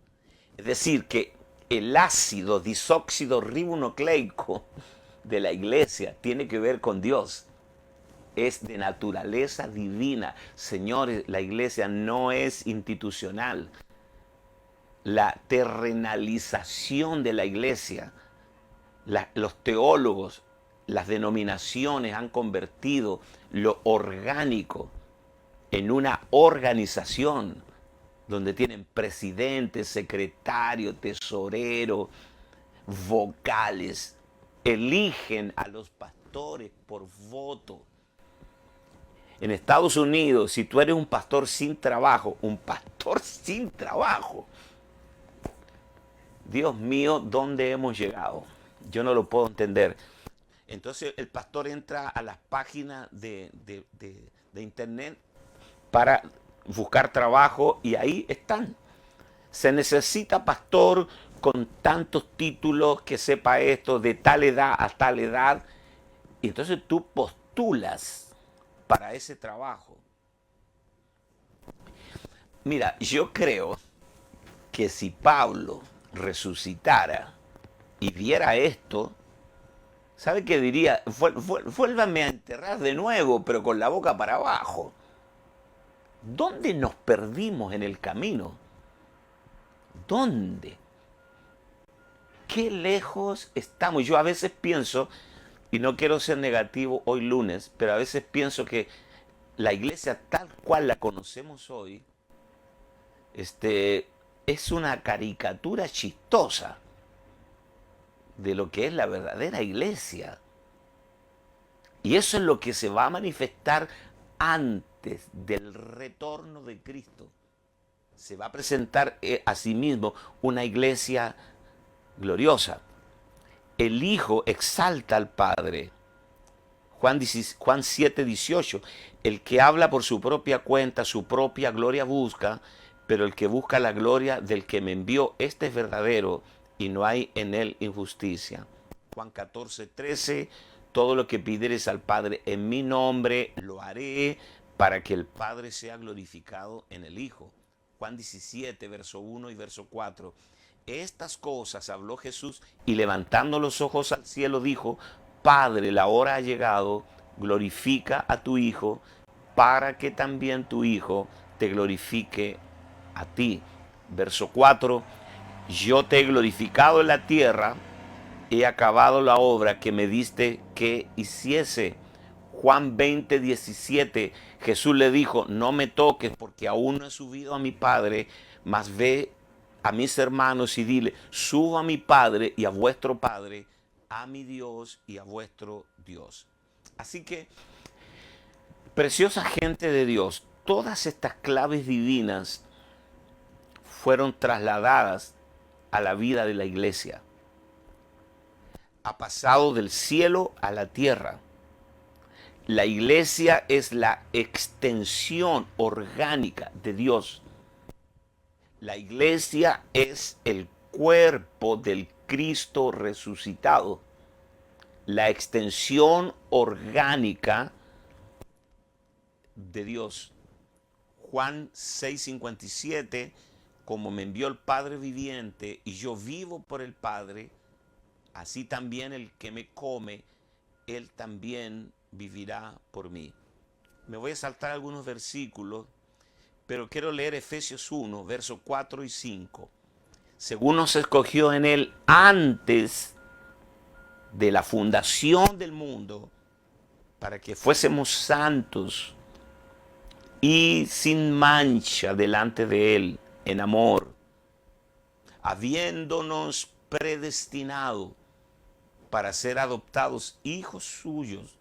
[SPEAKER 1] Es decir, que el ácido disóxido ribonucleico de la iglesia tiene que ver con Dios. Es de naturaleza divina. Señores, la iglesia no es institucional. La terrenalización de la iglesia, los teólogos, las denominaciones han convertido lo orgánico en una organización donde tienen presidente, secretario, tesorero, vocales. Eligen a los pastores por voto. En Estados Unidos, si tú eres un pastor sin trabajo, Dios mío, ¿dónde hemos llegado? Yo no lo puedo entender. Entonces el pastor entra a las páginas de internet para buscar trabajo y ahí están. Se necesita pastor con tantos títulos que sepa esto de tal edad a tal edad. Y entonces tú postulas para ese trabajo. Mira, yo creo que si Pablo resucitara y viera esto, ¿sabe qué diría? Vuélvame a enterrar de nuevo, pero con la boca para abajo. ¿Dónde nos perdimos en el camino? ¿Dónde? ¿Qué lejos estamos? Yo a veces pienso, y no quiero ser negativo hoy lunes, pero a veces pienso que la iglesia tal cual la conocemos hoy, es una caricatura chistosa de lo que es la verdadera iglesia. Y eso es lo que se va a manifestar antes del retorno de Cristo. Se va a presentar a sí mismo una iglesia gloriosa. El Hijo exalta al Padre. Juan 7, 18. El que habla por su propia cuenta, su propia gloria busca, pero el que busca la gloria del que me envió, este es verdadero y no hay en él injusticia. Juan 14, 13. Todo lo que pidieres al Padre en mi nombre lo haré para que el Padre sea glorificado en el Hijo. Juan 17, verso 1 y verso 4. Estas cosas habló Jesús y levantando los ojos al cielo dijo, Padre, la hora ha llegado, glorifica a tu Hijo para que también tu Hijo te glorifique a ti. Verso 4, yo te he glorificado en la tierra, he acabado la obra que me diste que hiciese. Juan 20, 17, Jesús le dijo, no me toques porque aún no he subido a mi Padre, mas ve a mis hermanos y dile, subo a mi Padre y a vuestro Padre, a mi Dios y a vuestro Dios. Así que, preciosa gente de Dios, todas estas claves divinas fueron trasladadas a la vida de la iglesia. Ha pasado del cielo a la tierra. La iglesia es la extensión orgánica de Dios. La iglesia es el cuerpo del Cristo resucitado. La extensión orgánica de Dios. Juan 6:57, como me envió el Padre viviente y yo vivo por el Padre, así también el que me come, él también vivirá por mí. Me voy a saltar algunos versículos, Pero quiero leer Efesios 1, versos 4 y 5. Según nos escogió en él antes de la fundación del mundo, para que fuésemos santos y sin mancha delante de él en amor, habiéndonos predestinado para ser adoptados hijos suyos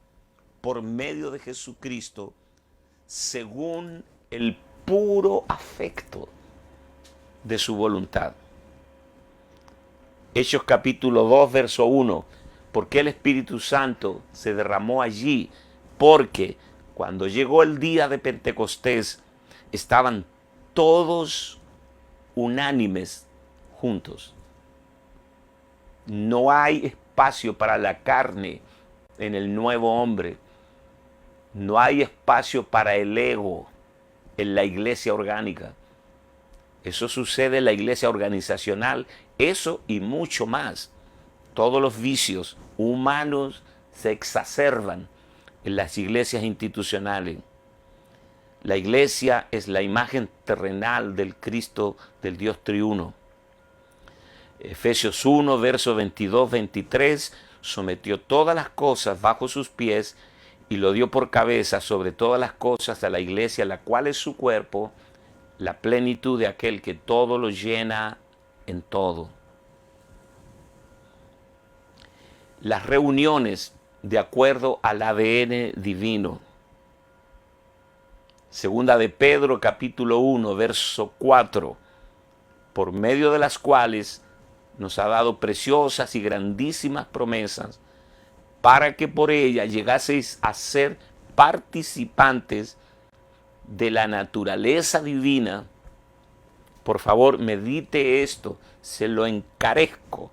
[SPEAKER 1] por medio de Jesucristo, según el puro afecto de su voluntad. Hechos capítulo 2, verso 1. Porque el Espíritu Santo se derramó allí, porque cuando llegó el día de Pentecostés, estaban todos unánimes juntos. No hay espacio para la carne en el nuevo hombre. No hay espacio para el ego en la iglesia orgánica. Eso sucede en la iglesia organizacional, eso y mucho más. Todos los vicios humanos se exacerban en las iglesias institucionales. La iglesia es la imagen terrenal del Cristo, del Dios triuno. Efesios 1, verso 22-23, sometió todas las cosas bajo sus pies y lo dio por cabeza sobre todas las cosas a la iglesia, la cual es su cuerpo, la plenitud de aquel que todo lo llena en todo. Las reuniones de acuerdo al ADN divino. Segunda de Pedro, capítulo 1, verso 4, por medio de las cuales nos ha dado preciosas y grandísimas promesas, para que por ella llegaseis a ser participantes de la naturaleza divina. Por favor, medite esto, se lo encarezco,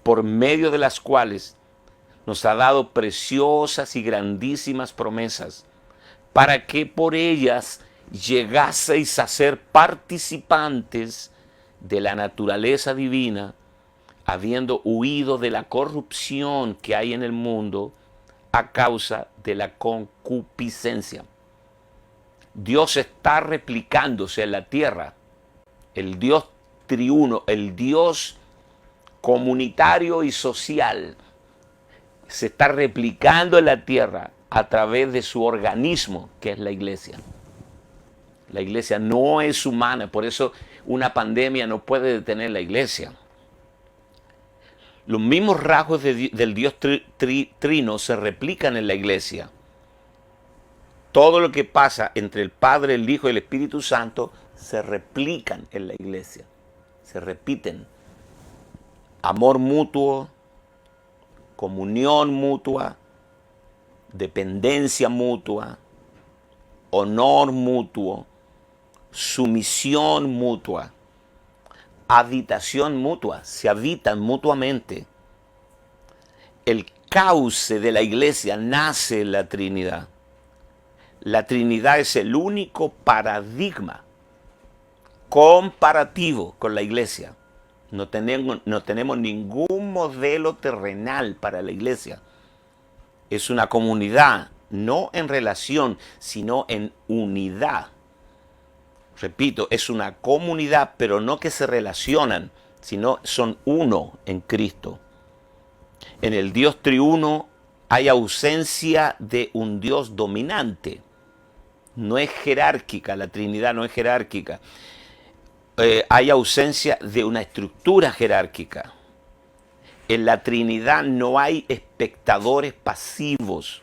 [SPEAKER 1] por medio de las cuales nos ha dado preciosas y grandísimas promesas, para que por ellas llegaseis a ser participantes de la naturaleza divina, habiendo huido de la corrupción que hay en el mundo a causa de la concupiscencia. Dios está replicándose en la tierra, el Dios triuno, el Dios comunitario y social, se está replicando en la tierra a través de su organismo, que es la iglesia. La iglesia no es humana, por eso una pandemia no puede detener la iglesia. Los mismos rasgos del Dios trino se replican en la iglesia. Todo lo que pasa entre el Padre, el Hijo y el Espíritu Santo se replican en la iglesia, se repiten. Amor mutuo, comunión mutua, dependencia mutua, honor mutuo, sumisión mutua, habitación mutua, se habitan mutuamente. El cauce de la iglesia nace en la Trinidad. La Trinidad es el único paradigma comparativo con la iglesia. No tenemos ningún modelo terrenal para la iglesia. Es una comunidad, no en relación, sino en unidad. Repito, es una comunidad, pero no que se relacionan, sino son uno en Cristo. En el Dios triuno hay ausencia de un Dios dominante. No es jerárquica, la Trinidad no es jerárquica. Hay ausencia de una estructura jerárquica. En la Trinidad no hay espectadores pasivos.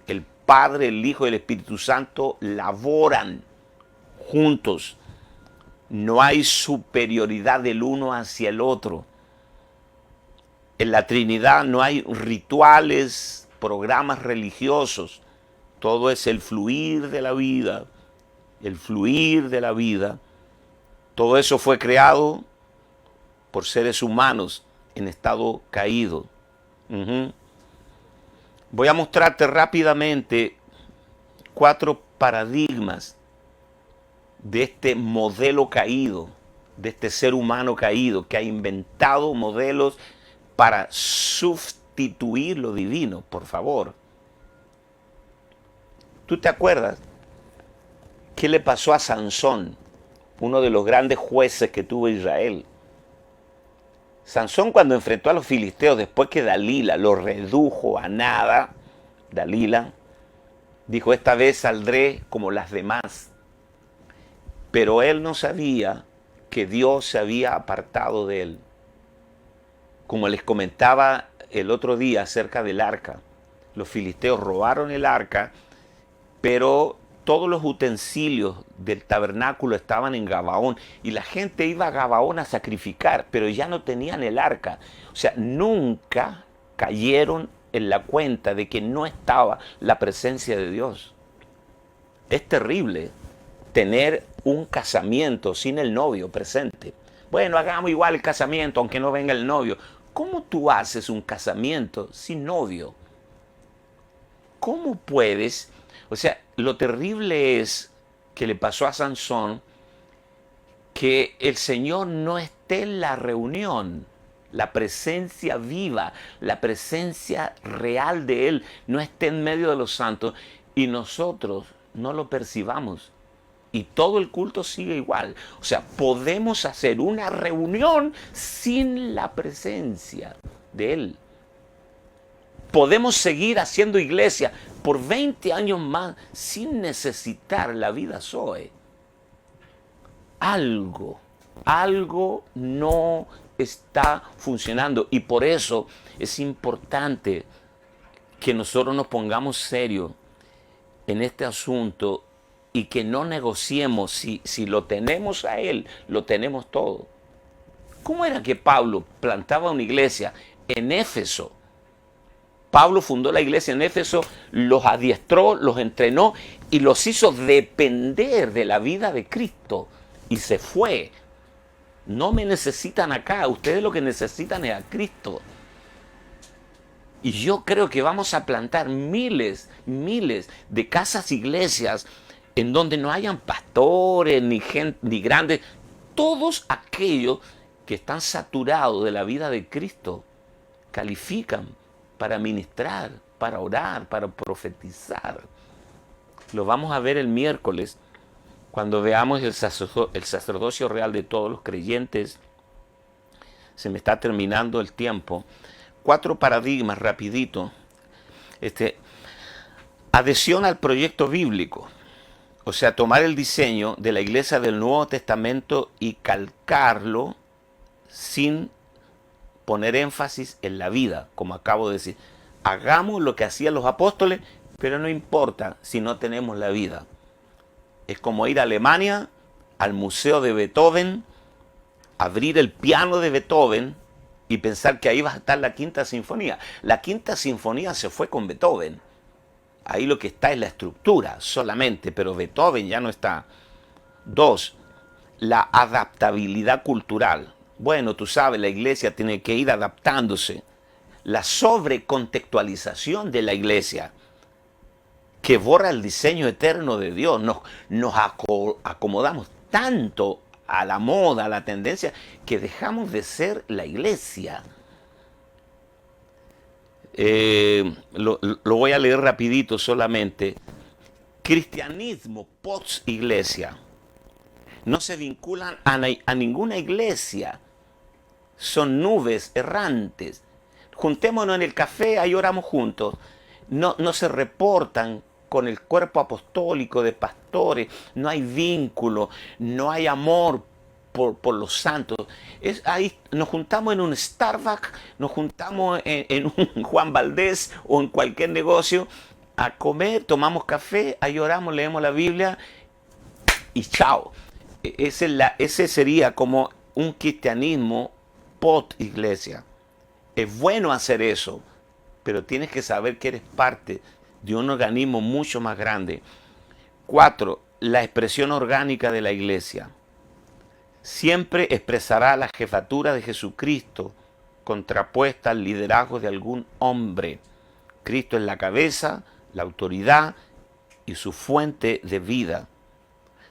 [SPEAKER 1] El Padre, el Hijo y el Espíritu Santo laboran juntos. No hay superioridad del uno hacia el otro. En la Trinidad no hay rituales, programas religiosos. Todo es el fluir de la vida. El fluir de la vida. Todo eso fue creado por seres humanos en estado caído. Voy a mostrarte rápidamente 4 paradigmas de este modelo caído, de este ser humano caído que ha inventado modelos para sustituir lo divino, por favor. ¿Tú te acuerdas ¿Qué le pasó a Sansón, uno de los grandes jueces que tuvo Israel? Sansón, cuando enfrentó a los filisteos, después que Dalila lo redujo a nada, Dalila dijo: esta vez saldré como las demás. Pero él no sabía que Dios se había apartado de él. Como les comentaba el otro día acerca del arca, los filisteos robaron el arca, pero todos los utensilios del tabernáculo estaban en Gabaón y la gente iba a Gabaón a sacrificar, pero ya no tenían el arca. O sea, nunca cayeron en la cuenta de que no estaba la presencia de Dios. Es terrible tener un casamiento sin el novio presente. Bueno, hagamos igual el casamiento aunque no venga el novio. ¿Cómo tú haces un casamiento sin novio? ¿Cómo puedes? O sea, lo terrible es que le pasó a Sansón que el Señor no esté en la reunión. La presencia viva, la presencia real de Él no esté en medio de los santos y nosotros no lo percibamos. Y todo el culto sigue igual. O sea, podemos hacer una reunión sin la presencia de Él. Podemos seguir haciendo iglesia por 20 años más sin necesitar la vida Zoe. Algo no está funcionando y por eso es importante que nosotros nos pongamos serios en este asunto y que no negociemos. Si lo tenemos a Él, lo tenemos todo. ¿Cómo era que Pablo plantaba una iglesia en Éfeso? Pablo fundó la iglesia en Éfeso, los adiestró, los entrenó y los hizo depender de la vida de Cristo. Y se fue. No me necesitan acá, ustedes lo que necesitan es a Cristo. Y yo creo que vamos a plantar miles de casas, iglesias, en donde no hayan pastores, ni gente, ni grandes, todos aquellos que están saturados de la vida de Cristo, califican para ministrar, para orar, para profetizar. Lo vamos a ver el miércoles, cuando veamos el sacerdocio real de todos los creyentes. Se me está terminando el tiempo. 4 paradigmas, rapidito. Adhesión al proyecto bíblico. O sea, tomar el diseño de la iglesia del Nuevo Testamento y calcarlo sin poner énfasis en la vida, como acabo de decir. Hagamos lo que hacían los apóstoles, pero no importa si no tenemos la vida. Es como ir a Alemania, al museo de Beethoven, abrir el piano de Beethoven y pensar que ahí va a estar la Quinta Sinfonía. La Quinta Sinfonía se fue con Beethoven. Ahí lo que está es la estructura solamente, pero Beethoven ya no está. 2, la adaptabilidad cultural. Bueno, tú sabes, la iglesia tiene que ir adaptándose. La sobrecontextualización de la iglesia, que borra el diseño eterno de Dios. Nos acomodamos tanto a la moda, a la tendencia, que dejamos de ser la iglesia. Lo voy a leer rapidito solamente. Cristianismo post iglesia. No se vinculan a ninguna iglesia. Son nubes errantes. Juntémonos en el café, ahí oramos juntos. No se reportan con el cuerpo apostólico de pastores. No hay vínculo, no hay amor por los santos. Ahí nos juntamos en un Starbucks, nos juntamos en un Juan Valdés o en cualquier negocio a comer, tomamos café, ahí oramos, leemos la Biblia y chao. Ese sería como un cristianismo post iglesia. Es bueno hacer eso, pero tienes que saber que eres parte de un organismo mucho más grande. 4, la expresión orgánica de la iglesia. Siempre expresará la jefatura de Jesucristo contrapuesta al liderazgo de algún hombre. Cristo es la cabeza, la autoridad y su fuente de vida.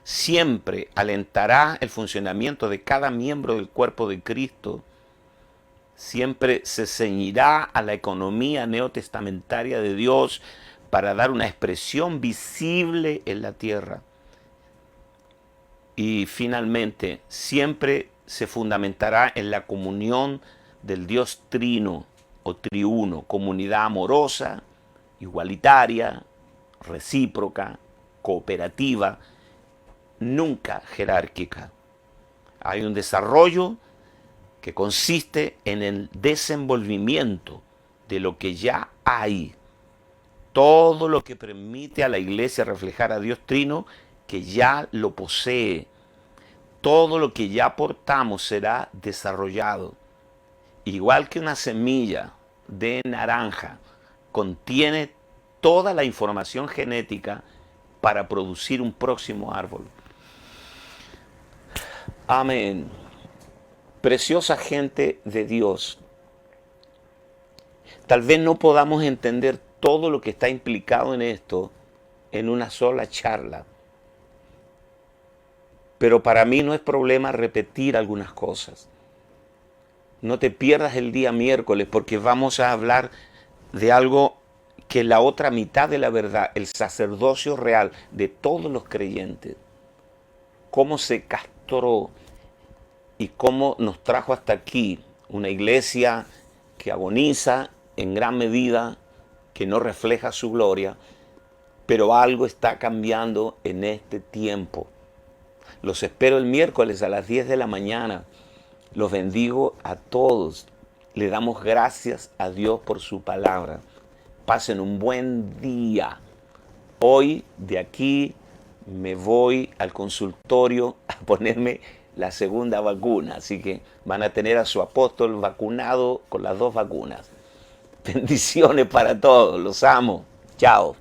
[SPEAKER 1] Siempre alentará el funcionamiento de cada miembro del cuerpo de Cristo. Siempre se ceñirá a la economía neotestamentaria de Dios para dar una expresión visible en la tierra. Y finalmente, siempre se fundamentará en la comunión del Dios trino o triuno, comunidad amorosa, igualitaria, recíproca, cooperativa, nunca jerárquica. Hay un desarrollo que consiste en el desenvolvimiento de lo que ya hay. Todo lo que permite a la iglesia reflejar a Dios Trino, que ya lo posee. Todo lo que ya portamos será desarrollado. Igual que una semilla de naranja contiene toda la información genética para producir un próximo árbol. Amén. Preciosa gente de Dios. Tal vez no podamos entender todo lo que está implicado en esto en una sola charla. Pero para mí no es problema repetir algunas cosas. No te pierdas el día miércoles porque vamos a hablar de algo que es la otra mitad de la verdad, el sacerdocio real de todos los creyentes. Cómo se castró y cómo nos trajo hasta aquí una iglesia que agoniza en gran medida, que no refleja su gloria, pero algo está cambiando en este tiempo. Los espero el miércoles a las 10 de la mañana. Los bendigo a todos. Le damos gracias a Dios por su palabra. Pasen un buen día. Hoy de aquí me voy al consultorio a ponerme la segunda vacuna. Así que van a tener a su apóstol vacunado con las 2 vacunas. Bendiciones para todos. Los amo. Chao.